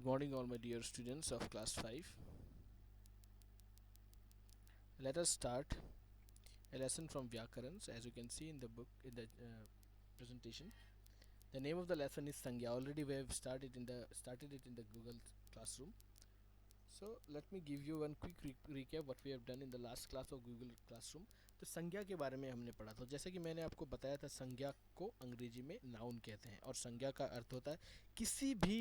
morning, all my dear students of class 5. Let us start a lesson from Vyakarans, as you can see in the book, in the presentation. The name of the lesson is Sangya. Already we have started it in the Google Classroom. So let me give you one quick recap what we have done in the last class of Google Classroom. तो संज्ञा के बारे में हमने पढ़ा था। जैसे कि मैंने आपको बताया था, संज्ञा को अंग्रेजी में नाउन कहते हैं और संज्ञा का अर्थ होता है किसी भी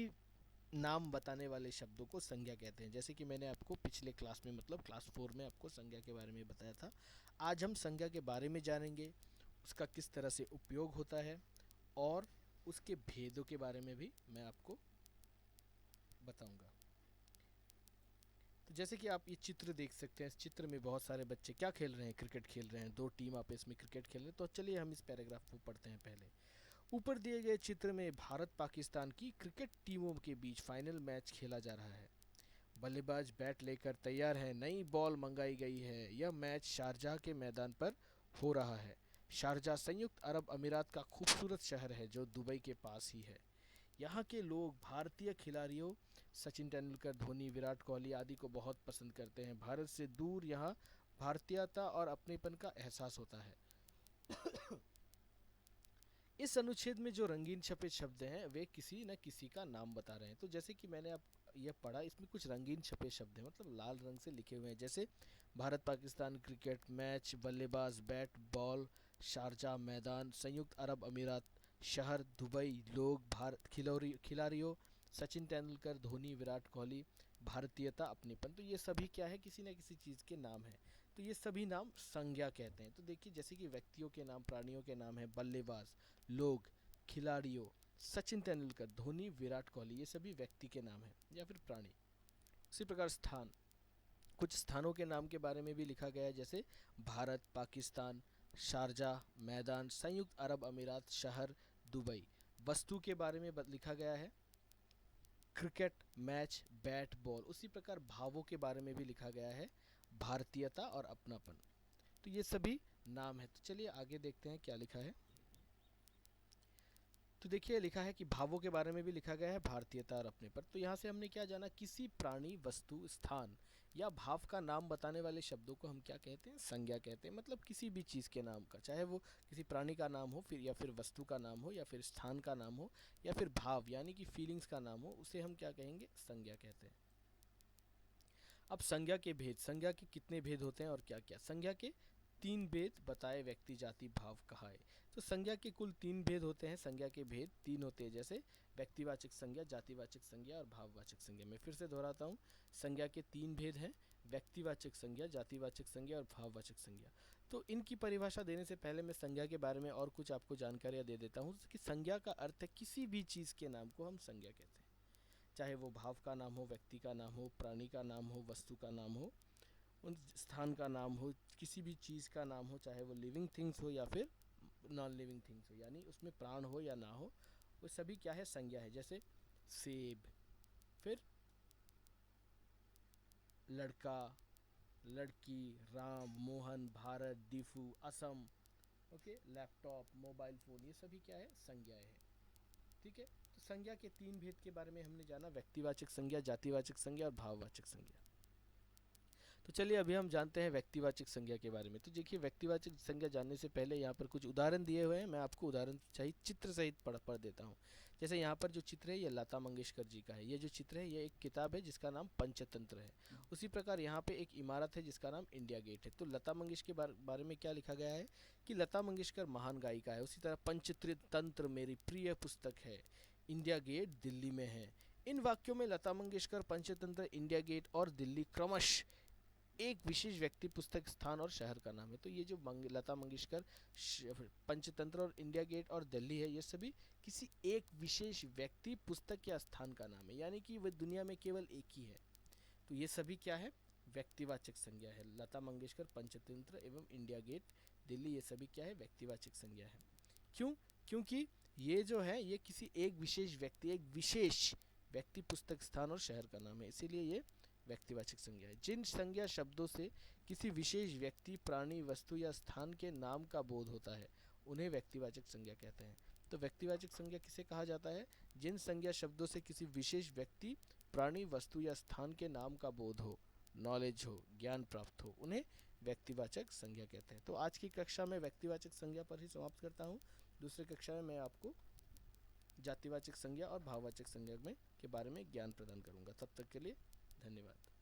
नाम बताने वाले शब्दों को संज्ञा कहते हैं। जैसे कि मैंने आपको पिछले क्लास में मतलब क्लास 4 में आपको संज्ञा के बारे में बताया था। आज हम संज्ञा के बारे में जानेंगे, उसका किस तरह से उपयोग होता है और उसके भेदों के बारे में भी मैं आपको बताऊंगा। तो जैसे कि आप ये चित्र देख सकते हैं, इस चित्र में बहुत सारे बच्चे क्या खेल रहे हैं, क्रिकेट खेल रहे हैं। दो टीम आपस में क्रिकेट खेल रहे हैं। तो चलिए हम इस पैराग्राफ को पढ़ते हैं। पहले ऊपर दिए गए चित्र में भारत पाकिस्तान की क्रिकेट टीमों के बीच फाइनल मैच खेला जा रहा है। बल्लेबाज बैट लेकर तैयार है, नई बॉल मंगाई गई है। यह मैच शारजाह के मैदान पर हो रहा है। शारजाह संयुक्त अरब अमीरात का खूबसूरत शहर है जो दुबई के पास ही है। यहाँ के लोग भारतीय खिलाड़ियों सचिन तेंदुलकर, धोनी, विराट कोहली आदि को बहुत पसंद करते हैं। भारत से दूर यहाँ भारतीयता और अपनेपन का एहसास होता है। इस अनुच्छेद में जो रंगीन छपे शब्द हैं वे किसी न किसी का नाम बता रहे हैं। तो जैसे कि मैंने आप ये पढ़ा, इसमें कुछ रंगीन छपे शब्द हैं, मतलब लाल रंग से लिखे हुए हैं। जैसे भारत पाकिस्तान क्रिकेट मैच, बल्लेबाज बैट बॉल, शारजाह मैदान, संयुक्त अरब अमीरात शहर, दुबई, लोग, भारत खिलाड़ियों सचिन तेंदुलकर, धोनी, विराट कोहली, भारतीयता, अपनेपन। तो ये सभी क्या है, किसी न किसी चीज़ के नाम हैं। तो ये सभी नाम संज्ञा कहते हैं। तो देखिए, जैसे कि व्यक्तियों के नाम, प्राणियों के नाम है बल्लेबाज, लोग, खिलाड़ियों, सचिन तेंदुलकर, धोनी, विराट कोहली, ये सभी व्यक्ति के नाम हैं या फिर प्राणी। उसी प्रकार स्थान, कुछ स्थानों के नाम के बारे में भी लिखा गया है। जैसे भारत पाकिस्तान, शारजाह मैदान, संयुक्त अरब अमीरात शहर, दुबई। वस्तु के बारे में लिखा गया है, क्रिकेट मैच, बैट बॉल। उसी प्रकार भावों के बारे में भी लिखा गया है, भारतीयता और अपनापन। तो ये सभी नाम है। तो चलिए आगे देखते हैं क्या लिखा है। तो देखिए, लिखा है कि भावों के बारे में भी लिखा गया है, भारतीयता और अपने पर। तो यहाँ से हमने क्या जाना, किसी प्राणी, वस्तु, स्थान या भाव का नाम बताने वाले शब्दों को हम क्या कहते हैं, संज्ञा कहते हैं। मतलब किसी भी चीज़ के नाम का, चाहे वो किसी प्राणी का नाम हो, फिर या फिर वस्तु का नाम हो, या फिर स्थान का नाम हो, या फिर भाव यानी कि फीलिंग्स का नाम हो, उसे हम क्या कहेंगे, संज्ञा कहते हैं। अब संज्ञा के भेद, संज्ञा के कितने भेद होते हैं और क्या क्या। संज्ञा के 3 भेद बताए, व्यक्ति, जाति, भाव कहा है। तो संज्ञा के कुल 3 भेद होते हैं। संज्ञा के भेद 3 होते हैं, जैसे व्यक्तिवाचक संज्ञा, जातिवाचक संज्ञा और भाववाचक संज्ञा। मैं फिर से दोहराता हूँ, संज्ञा के 3 भेद हैं, व्यक्तिवाचक संज्ञा, जातिवाचक संज्ञा और भाववाचक संज्ञा। तो इनकी परिभाषा देने से पहले मैं संज्ञा के बारे में और कुछ आपको जानकारियाँ दे देता हूँ कि संज्ञा का अर्थ है किसी भी चीज़ के नाम को हम संज्ञा कहते हैं। चाहे वो भाव का नाम हो, व्यक्ति का नाम हो, प्राणी का नाम हो, वस्तु का नाम हो, उन स्थान का नाम हो, किसी भी चीज़ का नाम हो, चाहे वो लिविंग थिंग्स हो या फिर नॉन लिविंग थिंग्स हो, यानी उसमें प्राण हो या ना हो, वो सभी क्या है, संज्ञा है। जैसे सेब, फिर लड़का, लड़की, Ram, Mohan, Bharat, Diphu, Assam, okay, laptop, mobile phone, ये सभी क्या है, संज्ञाएं हैं। ठीक है। तो संज्ञा के 3 भेद के बारे में हमने जाना, व्यक्तिवाचक संज्ञा, जातिवाचक संज्ञा और भाववाचक संज्ञा। तो चलिए अभी हम जानते हैं व्यक्तिवाचक संज्ञा के बारे में। तो देखिए, व्यक्तिवाचक संज्ञा जानने से पहले यहाँ पर कुछ उदाहरण दिए हुए हैं, मैं आपको उदाहरण सहित, चित्र सहित पढ़ देता हूँ। जैसे यहाँ पर जो चित्र है ये लता मंगेशकर जी का है। ये जो चित्र है ये एक किताब है जिसका नाम पंचतंत्र है। उसी प्रकार यहाँ पे एक इमारत है जिसका नाम इंडिया गेट है। तो लता मंगेशकर के बारे में क्या लिखा गया है कि लता मंगेशकर महान गायिका है। उसी तरह पंचतंत्र मेरी प्रिय पुस्तक है, इंडिया गेट दिल्ली में है। इन वाक्यों में लता मंगेशकर, पंचतंत्र, इंडिया गेट और दिल्ली क्रमश एक विशेष व्यक्ति, पुस्तक, स्थान और शहर का नाम है। तो ये जो लता मंगेशकर, पंचतंत्र और इंडिया गेट और दिल्ली है, ये सभी किसी एक विशेष व्यक्ति, पुस्तक या स्थान का नाम है, यानी कि वह दुनिया में केवल एक ही है। तो ये सभी क्या है, व्यक्तिवाचक संज्ञा है। लता मंगेशकर, पंचतंत्र एवं इंडिया गेट दिल्ली, ये सभी क्या है, व्यक्तिवाचक संज्ञा है। क्यों? क्योंकि ये जो है ये किसी एक विशेष व्यक्ति, एक विशेष व्यक्ति, पुस्तक, स्थान और शहर का नाम है, इसीलिए ये व्यक्तिवाचक संज्ञा है। जिन संज्ञा शब्दों से किसी विशेष व्यक्ति, प्राणी, वस्तु या स्थान के नाम का बोध होता है उन्हें व्यक्तिवाचक संज्ञा कहते हैं। तो व्यक्तिवाचक संज्ञा किसे कहा जाता है, जिन संज्ञा शब्दों से किसी विशेष व्यक्ति, प्राणी, वस्तु या स्थान के नाम का बोध हो, नॉलेज हो, ज्ञान प्राप्त हो, उन्हें व्यक्तिवाचक संज्ञा कहते हैं। तो आज की कक्षा में व्यक्तिवाचक संज्ञा पर ही समाप्त करता हूँ। दूसरी कक्षा में मैं आपको जातिवाचक संज्ञा और भाववाचक संज्ञा में के बारे में ज्ञान प्रदान करूंगा। तब तक के लिए धन्यवाद।